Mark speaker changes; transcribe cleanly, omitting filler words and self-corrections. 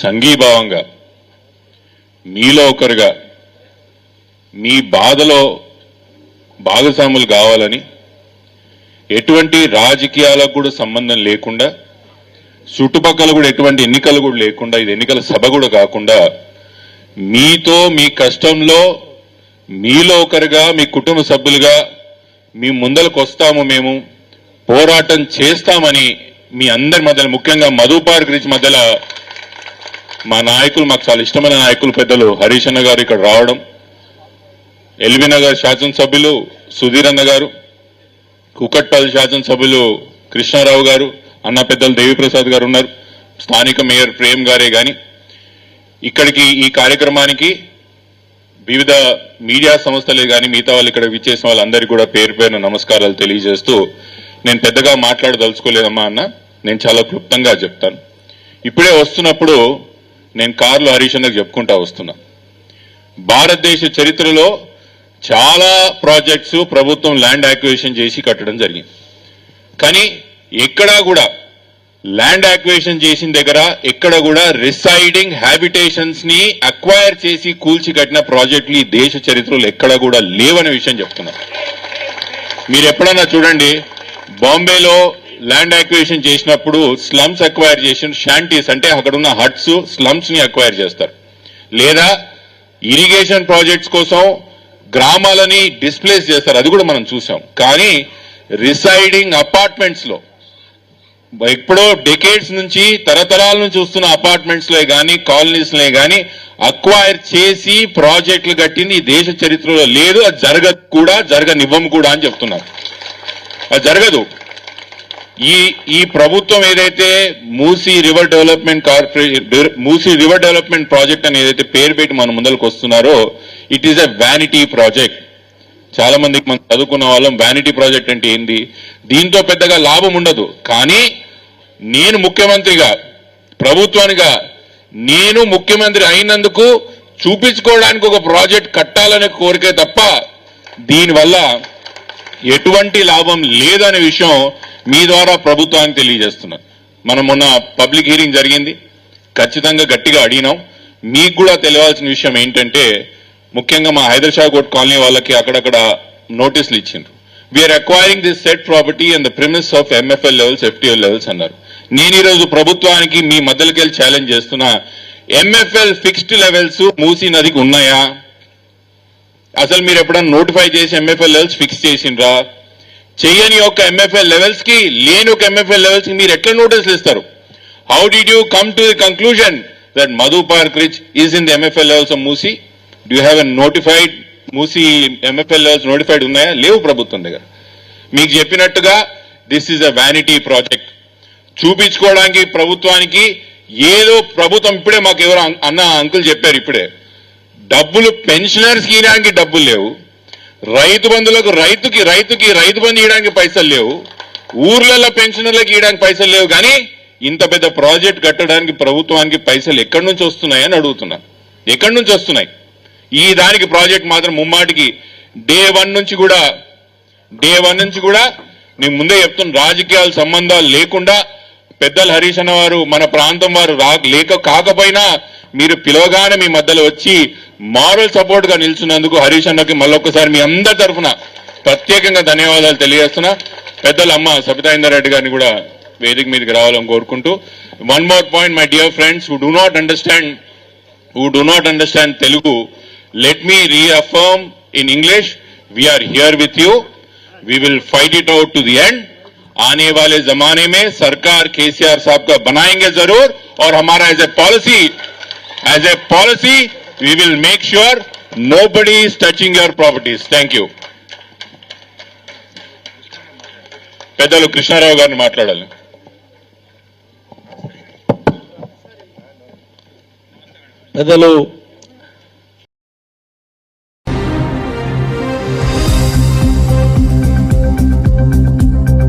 Speaker 1: సంఘీభావంగా మీలో ఒకరుగా మీ బాధలో భాగస్వాములు కావాలని ఎటువంటి రాజకీయాలకు కూడా సంబంధం లేకుండా చుట్టుపక్కల కూడా ఎటువంటి ఎన్నికలు కూడా లేకుండా ఇది ఎన్నికల సభ కూడా కాకుండా మీతో మీ కష్టంలో మీలో ఒకరుగా మీ కుటుంబ సభ్యులుగా మీ ముందరకు వస్తాము, మేము పోరాటం చేస్తామని మీ అందరి మధ్యలో ముఖ్యంగా మధుపార్ గురించి మధ్యలో మా నాయకులు, మాకు చాలా ఇష్టమైన నాయకులు పెద్దలు హరీష్ అన్న గారు ఇక్కడ రావడం, ఎల్బీ నగర్ శాసనసభ్యులు సుధీర్ అన్న గారు, కుకట్పల్లి శాసనసభ్యులు కృష్ణారావు గారు, అన్న పెద్దలు దేవిప్రసాద్ గారు ఉన్నారు, స్థానిక మేయర్ ప్రేమ్ గారే కానీ ఇక్కడికి ఈ కార్యక్రమానికి వివిధ మీడియా సంస్థలే కానీ మిగతా వాళ్ళు ఇక్కడ విచ్చేసిన వాళ్ళందరికీ కూడా పేరు పేరున నమస్కారాలు తెలియజేస్తూ, నేను పెద్దగా మాట్లాడదలుచుకోలేదమ్మా అన్న, నేను చాలా క్లుప్తంగా చెప్తాను. ఇప్పుడే వస్తున్నప్పుడు నేను కారులో హరీష్ అన్నకు చెప్పుకుంటా వస్తున్నా, భారతదేశ చరిత్రలో చాలా ప్రాజెక్ట్స్ ప్రభుత్వం ల్యాండ్ యాక్విజిషన్ చేసి కట్టడం జరిగింది. కానీ ఎక్కడా కూడా ల్యాండ్ యాక్విజిషన్ చేసిన దగ్గర ఎక్కడ కూడా రిసైడింగ్ హ్యాబిటేషన్స్ ని అక్వైర్ చేసి కూల్చి కట్టిన ప్రాజెక్టులు ఈ దేశ చరిత్రలో ఎక్కడా కూడా లేవనే విషయం చెప్తున్నా. మీరు ఎప్పుడన్నా చూడండి, బాంబేలో ల్యాండ్ యాక్విజిషన్ చేసినప్పుడు స్లమ్స్ అక్వైర్ చేసిన షాంటీస్ అంటే అక్కడ ఉన్న హట్స్ స్లమ్స్ ని అక్వైర్ చేస్తారు, లేదా ఇరిగేషన్ ప్రాజెక్ట్స్ కోసం గ్రామాలని డిస్ప్లేస్ చేస్తారు, అది కూడా మనం చూసాం. కానీ రిసైడింగ్ అపార్ట్మెంట్స్ లో ఎప్పుడో డెకేడ్స్ నుంచి తరతరాల నుంచి చూస్తున్న అపార్ట్మెంట్స్ లో కానీ కాలనీస్ లో కానీ అక్వైర్ చేసి ప్రాజెక్టులు కట్టింది ఈ దేశ చరిత్రలో లేదు. అది జరగదు కూడా, జరగనివ్వం కూడా అని చెప్తున్నారు. అది జరగదు. ఈ ప్రభుత్వం ఏదైతే మూసీ రివర్ డెవలప్మెంట్ ప్రాజెక్ట్ అని ఏదైతే పేరు పెట్టి మన ముందరకు వస్తున్నారో, it is a vanity project. చాలా మందికి మనం చదువుకున్న వాళ్ళం వ్యానిటీ ప్రాజెక్ట్ అంటే ఏంది, దీంతో పెద్దగా లాభం ఉండదు. కానీ నేను ముఖ్యమంత్రిగా, ప్రభుత్వానిగా నేను ముఖ్యమంత్రి అయినందుకు చూపించుకోవడానికి ఒక ప్రాజెక్ట్ కట్టాలనే కోరికే తప్ప దీనివల్ల ఎటువంటి లాభం లేదనే విషయం మీ ద్వారా ప్రభుత్వానికి తెలియజేస్తున్నా. మనం మొన్న పబ్లిక్ హీరింగ్ జరిగింది, ఖచ్చితంగా గట్టిగా అడిగినాం. మీకు కూడా తెలియాల్సిన విషయం ఏంటంటే, ముఖ్యంగా మా హైదరాబాద్ కోట్ కాలనీ వాళ్ళకి అక్కడక్కడ నోటీసులు ఇచ్చిండ్రు. We are acquiring this set property and the premise of MFL levels, FTL levels అన్నారు. నేను ఈరోజు ప్రభుత్వానికి మీ మధ్యలోకి వెళ్ళి ఛాలెంజ్ చేస్తున్నా, ఎంఎఫ్ఎల్ ఫిక్స్డ్ లెవెల్స్ మూసీ నదికి ఉన్నాయా? అసలు మీరు ఎప్పుడన్నా నోటిఫై చేసి ఎంఎఫ్ఎల్ లెవెల్స్ ఫిక్స్ చేసిండ్రా? చెయ్యని ఒక ఎంఎఫ్ఎల్ లెవెల్స్ కి, లేని ఒక ఎంఎఫ్ఎల్ లెవెల్స్ కి మీరు ఎట్లా నోటీసులు ఇస్తారు? How did you come to the conclusion that Madhu park ridge is in the MFL levels of Musi? Do you have a notified Musi MFL levels notified ఉన్నాయా? లేవు ప్రభుత్వం దగ్గర. మీకు చెప్పినట్టుగా this is a vanity project. చూపించుకోవడానికి ప్రభుత్వానికి ఏదో ప్రభుత్వం, ఇప్పుడే మాకు ఎవరు అన్న అంకుల్ చెప్పారు, ఇప్పుడే డబ్బులు పెన్షనర్స్ కి ఇవ్వడానికి డబ్బులు లేవు, రైతు బంధులకు రైతు బంధు ఇవ్వడానికి పైసలు లేవు, ఊర్లలో పెన్షనర్లకు ఇవ్వడానికి పైసలు లేవు. కానీ ఇంత పెద్ద ప్రాజెక్ట్ కట్టడానికి ప్రభుత్వానికి పైసలు ఎక్కడి నుంచి వస్తున్నాయని అడుగుతున్నా. ఎక్కడి నుంచి వస్తున్నాయి? ఈ దానికి ప్రాజెక్ట్ మాత్రం ముమ్మాటికి డే వన్ నుంచి కూడా నేను ముందే చెప్తున్నా, రాజకీయాల సంబంధాలు లేకుండా పెద్దలు హరీష్ అన్న వారు మన ప్రాంతం వారు కాకపోయినా మీరు పిలవగానే మీ మధ్యలో వచ్చి మారల్ సపోర్ట్ గా నిల్చున్నందుకు హరీష్ అన్నకి మళ్ళొక్కసారి మీ అందరి తరఫున ప్రత్యేకంగా ధన్యవాదాలు తెలియజేస్తున్నా. పెద్దలు అమ్మ సబితా ఇందర్ రెడ్డి గారిని కూడా వేదిక మీదకి రావాలని కోరుకుంటూ, one more point my dear friends who do not understand Telugu, let me reaffirm in English, we are here with you, we will fight it out to the end. आने वाले जमाने में सरकार केसीआर साहब का बनाएंगे जरूर, और हमारा as a policy we will make sure nobody is touching your properties. Thank you. పెద్దలు కృష్ణారావు గారిని మాట్లాడాలి.
Speaker 2: పెద్దలు